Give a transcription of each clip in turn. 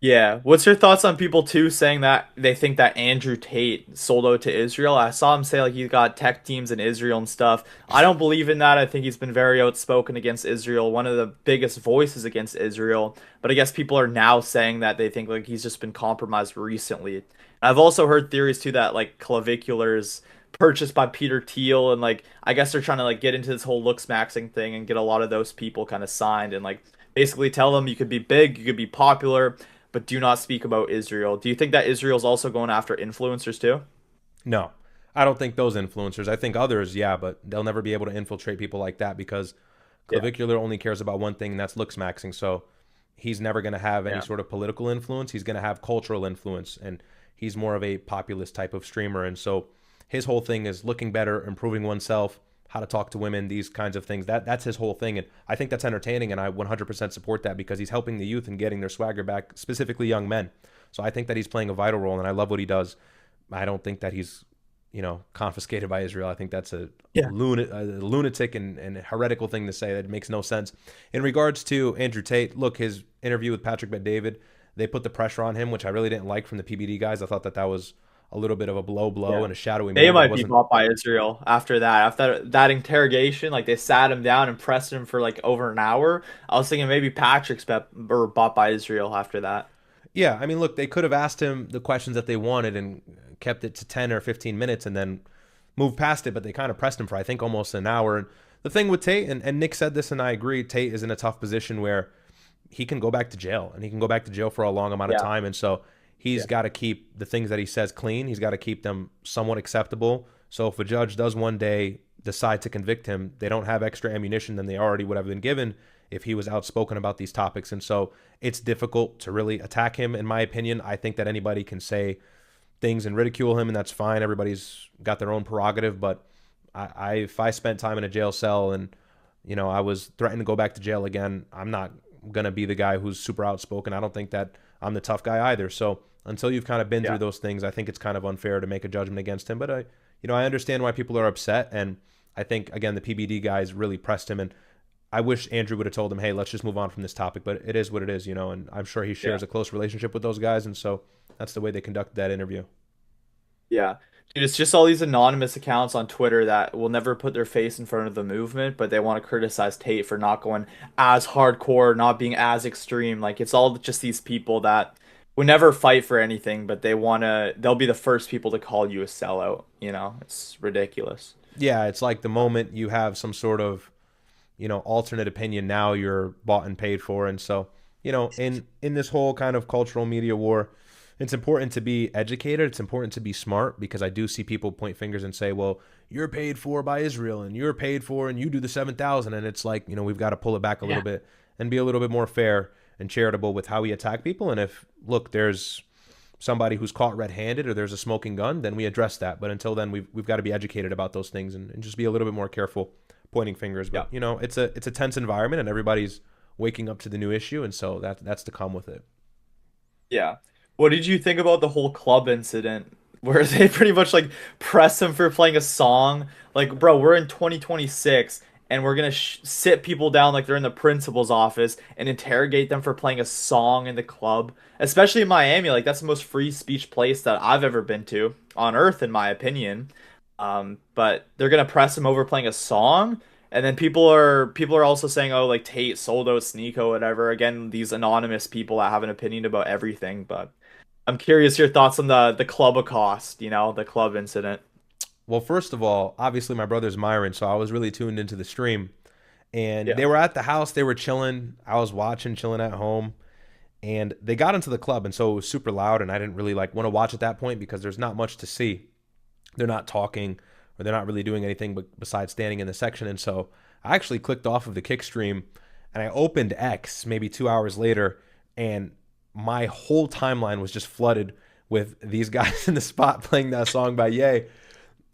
Yeah. What's your thoughts on people too saying that they think that Andrew Tate sold out to Israel? I saw him say like he's got tech teams in Israel and stuff. I don't believe in that. I think he's been very outspoken against Israel, one of the biggest voices against Israel. But I guess people are now saying that they think like he's just been compromised recently. I've also heard theories too that like Clavicular is purchased by Peter Thiel and like I guess they're trying to like get into this whole looks maxing thing and get a lot of those people kind of signed and like basically tell them you could be big, you could be popular but do not speak about Israel. Do you think that Israel's also going after influencers too? No, I don't think those influencers. I think others, yeah, but they'll never be able to infiltrate people like that because Yeah, Clavicular only cares about one thing, and that's looks maxing. So he's never going to have any yeah, sort of political influence. He's going to have cultural influence, and he's more of a populist type of streamer. And so his whole thing is looking better, improving oneself, how to talk to women, these kinds of things. That's his whole thing, and I think that's entertaining, and I 100% support that because he's helping the youth and getting their swagger back, specifically young men. So I think that he's playing a vital role, and I love what he does. I don't think that he's confiscated by Israel. I think that's yeah. a lunatic and heretical thing to say. That makes no sense. In regards to Andrew Tate, look, his interview with Patrick Bet David, they put the pressure on him, which I really didn't like from the PBD guys. I thought that that was a little bit of a blow Yeah. and a shadowy They move. I might be wasn't. bought by Israel after that. After that interrogation, like they sat him down and pressed him for like over an hour. I was thinking maybe Patrick's or bought by Israel after that. Yeah, I mean, look, they could have asked him the questions that they wanted and kept it to 10 or 15 minutes and then moved past it, but they kind of pressed him for, I think, almost an hour. And the thing with Tate, and Nick said this, and I agree, Tate is in a tough position where he can go back to jail, and he can go back to jail for a long amount of Yeah. time. And so he's Yeah. got to keep the things that he says clean. He's got to keep them somewhat acceptable. So if a judge does one day decide to convict him, they don't have extra ammunition than they already would have been given if he was outspoken about these topics. And so it's difficult to really attack him, in my opinion. I think that anybody can say things and ridicule him, and that's fine. Everybody's got their own prerogative. But if I spent time in a jail cell and I was threatened to go back to jail again, I'm not gonna be the guy who's super outspoken. I don't think that I'm the tough guy either. So until you've kind of been through Yeah. those things, I think it's kind of unfair to make a judgment against him. But I understand why people are upset, and I think again the PBD guys really pressed him, and I wish Andrew would have told him, hey, let's just move on from this topic. But it is what it is, and I'm sure he Yeah. shares a close relationship with those guys, and so that's the way they conducted that interview. Yeah. Dude, it's just all these anonymous accounts on Twitter that will never put their face in front of the movement, but they want to criticize Tate for not going as hardcore, not being as extreme. Like it's all just these people that would never fight for anything, but they'll be the first people to call you a sellout, you know? It's ridiculous. Yeah, it's like the moment you have some sort of alternate opinion, now you're bought and paid for. And so in this whole kind of cultural media war, it's important to be educated, it's important to be smart, because I do see people point fingers and say, well, you're paid for by Israel and you're paid for and you do the 7,000. And it's like, we've got to pull it back a little Yeah. bit and be a little bit more fair and charitable with how we attack people. And if, look, there's somebody who's caught red-handed or there's a smoking gun, then we address that. But until then, we've got to be educated about those things and just be a little bit more careful pointing fingers. Yeah. But it's a tense environment, and everybody's waking up to the new issue, and so that's to come with it. Yeah. What did you think about the whole club incident where they pretty much like press him for playing a song? Like, bro, we're in 2026 and we're gonna sit people down like they're in the principal's office and interrogate them for playing a song in the club, especially in Miami. Like, that's the most free speech place that I've ever been to on earth, in my opinion. But they're gonna press him over playing a song. And then people are also saying, oh, like Tate sold out Sneeko, whatever. Again, these anonymous people that have an opinion about everything, but I'm curious your thoughts on the club accost, the club incident. Well, first of all, obviously my brother's Myron, so I was really tuned into the stream, and Yeah. they were at the house, they were chilling. I was watching, chilling at home, and they got into the club, and so it was super loud, and I didn't really like want to watch at that point because there's not much to see. They're not talking or they're not really doing anything but besides standing in the section. And so I actually clicked off of the kick stream and I opened X maybe 2 hours later, and my whole timeline was just flooded with these guys in the spot playing that song by Ye.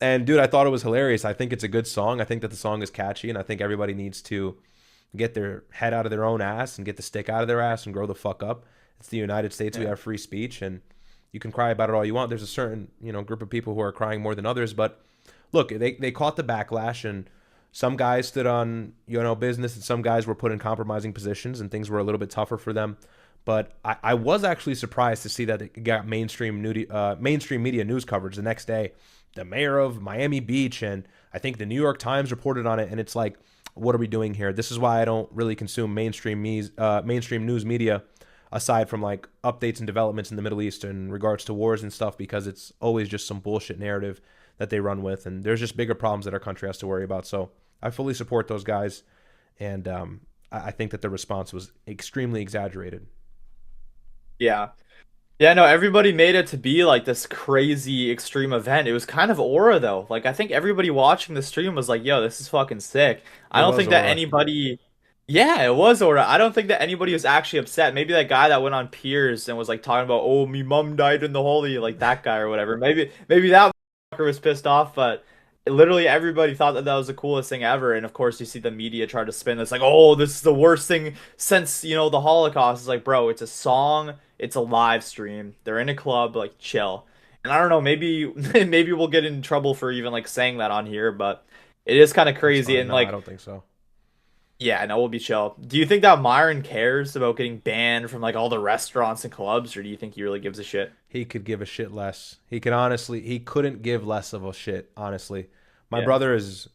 And dude, I thought it was hilarious. I think it's a good song. I think that the song is catchy, and I think everybody needs to get their head out of their own ass and get the stick out of their ass and grow the fuck up. It's the United States. We Yeah. have free speech, and you can cry about it all you want. There's a certain group of people who are crying more than others, but look, they caught the backlash, and some guys stood on business, and some guys were put in compromising positions, and things were a little bit tougher for them. But I was actually surprised to see that it got mainstream media news coverage the next day. The mayor of Miami Beach and I think the New York Times reported on it, and it's like, what are we doing here? This is why I don't really consume mainstream news media, aside from like updates and developments in the Middle East in regards to wars and stuff, because it's always just some bullshit narrative that they run with, and there's just bigger problems that our country has to worry about. So I fully support those guys, and I think that the response was extremely exaggerated. Yeah. Yeah, no, everybody made it to be like this crazy extreme event. It was kind of aura though. Like I think everybody watching the stream was like, "Yo, this is fucking sick." I It don't was think that aura. anybody Yeah, it was aura. I don't think that anybody was actually upset. Maybe that guy that went on Piers and was like talking about, "Oh, me mom died in the holy," like that guy or whatever. Maybe that fucker was pissed off, but literally everybody thought that that was the coolest thing ever. And of course, you see the media try to spin this like, "Oh, this is the worst thing since, the Holocaust." It's like, "Bro, it's a song. It's a live stream. They're in a club, like chill." And I don't know, maybe maybe we'll get in trouble for even like saying that on here, but it is kind of That's crazy fine. and No, I like don't think so. yeah, no, we'll be chill. Do you think that Myron cares about getting banned from like all the restaurants and clubs, or do you think he really gives a shit? He could give a shit less. He couldn't give less of a shit, honestly. My Yeah. brother is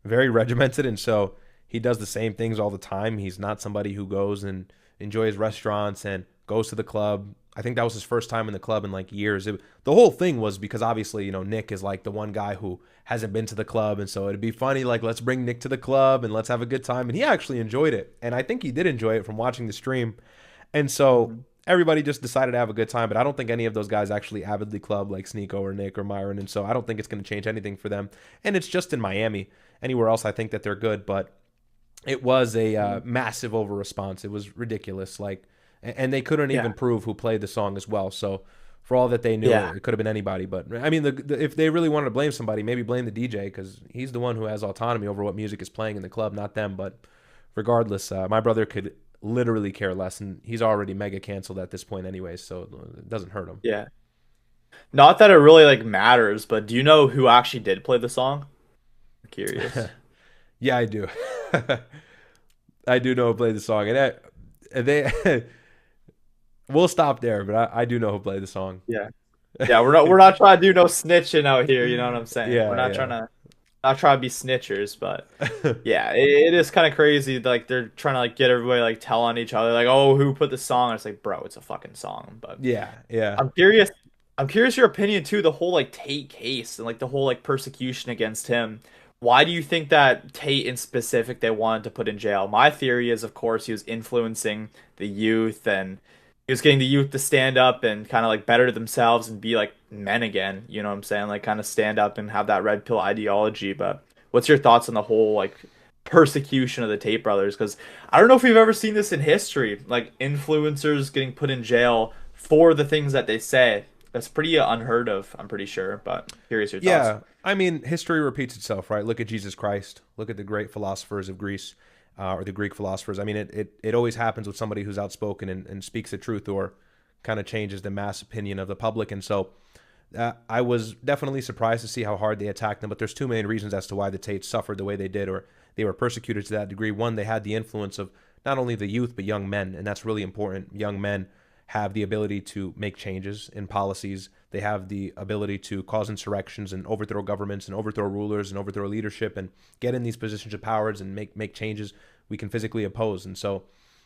very regimented, and so he does the same things all the time. He's not somebody who goes and enjoys restaurants and goes to the club. I think that was his first time in the club in like years. The whole thing was because obviously, Nick is like the one guy who hasn't been to the club, and so it'd be funny like let's bring Nick to the club and let's have a good time. And he actually enjoyed it, and I think he did enjoy it from watching the stream. And so Mhm. everybody just decided to have a good time, but I don't think any of those guys actually avidly club like Sneeko or Nick or Myron, and so I don't think it's going to change anything for them. And it's just in Miami. Anywhere else, I think that they're good, but it was a Mhm. massive over response. It was ridiculous. Like, and they couldn't Yeah. even prove who played the song as well. So, for all that they knew, Yeah. it could have been anybody. But I mean, if they really wanted to blame somebody, maybe blame the DJ because he's the one who has autonomy over what music is playing in the club, not them. But regardless, my brother could literally care less, and he's already mega canceled at this point, anyways. So it doesn't hurt him. Yeah. Not that it really like matters, but do you know who actually did play the song? I'm curious. Yeah, I do. I do know who played the song, and they we'll stop there. But I do know who played the song. Yeah. Yeah, we're not trying to do no snitching out here, you know what I'm saying? We're Yeah, not trying yeah. to not trying to be snitchers, but yeah, it is kind of crazy. Like they're trying to like get everybody like tell on each other, like, "Oh, who put the song?" And it's like, bro, it's a fucking song. But Yeah, yeah. I'm curious. I'm curious your opinion too. The whole like Tate case and like the whole like persecution against him. Why do you think that Tate in specific they wanted to put in jail? My theory is, of course, he was influencing the youth and he was getting the youth to stand up and kind of like better themselves and be like men again. You know what I'm saying? Like kind of stand up and have that red pill ideology. But what's your thoughts on the whole like persecution of the Tate brothers? Because I don't know if we've ever seen this in history, like influencers getting put in jail for the things that they say. That's pretty unheard of, I'm pretty sure, but curious your thoughts. Yeah, I mean, history repeats itself, right? Look at Jesus Christ. Look at the great philosophers of Greece, or the Greek philosophers. I mean, it always happens with somebody who's outspoken and speaks the truth or kind of changes the mass opinion of the public. And so I was definitely surprised to see how hard they attacked them. But there's two main reasons as to why the Tates suffered the way they did or they were persecuted to that degree. One, they had the influence of not only the youth, but young men. And that's really important. Young men have the ability to make changes in policies. They have the ability to cause insurrections and overthrow governments and overthrow rulers and overthrow leadership and get in these positions of powers and make changes we can physically oppose. And so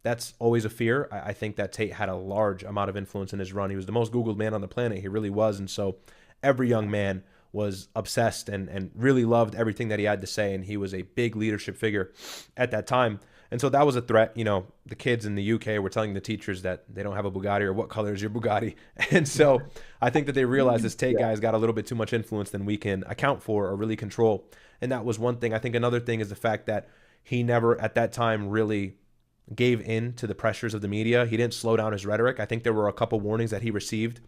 that's always a fear. I think that Tate had a large amount of influence in his run. He was the most Googled man on the planet. He really was. And so every young man was obsessed and really loved everything that he had to say. And he was a big leadership figure at that time. And so that was a threat. The kids in the UK were telling the teachers that they don't have a Bugatti or what color is your Bugatti. And so I think that they realized this Tate Yeah. guy's got a little bit too much influence than we can account for or really control. And that was one thing. I think another thing is the fact that he never at that time really gave in to the pressures of the media. He didn't slow down his rhetoric. I think there were a couple warnings that he received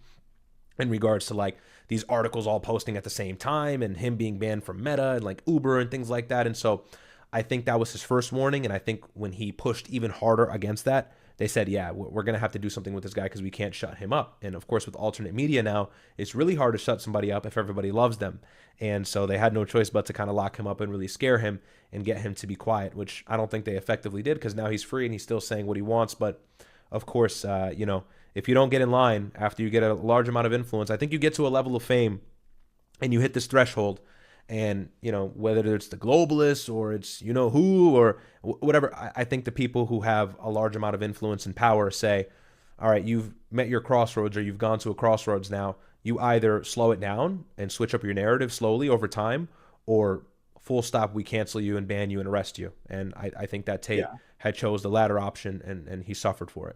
in regards to like these articles all posting at the same time and him being banned from Meta and like Uber and things like that. And so I think that was his first warning. And I think when he pushed even harder against that, they said, yeah, we're going to have to do something with this guy because we can't shut him up. And of course, with alternate media now, it's really hard to shut somebody up if everybody loves them. And so they had no choice but to kind of lock him up and really scare him and get him to be quiet, which I don't think they effectively did because now he's free and he's still saying what he wants. But of course, if you don't get in line after you get a large amount of influence, I think you get to a level of fame and you hit this threshold. And whether it's the globalists or it's who or whatever, I think the people who have a large amount of influence and power say, all right, you've met your crossroads or you've gone to a crossroads now. You either slow it down and switch up your narrative slowly over time, or full stop, we cancel you and ban you and arrest you. And I think that Tate Yeah. had chose the latter option, and he suffered for it.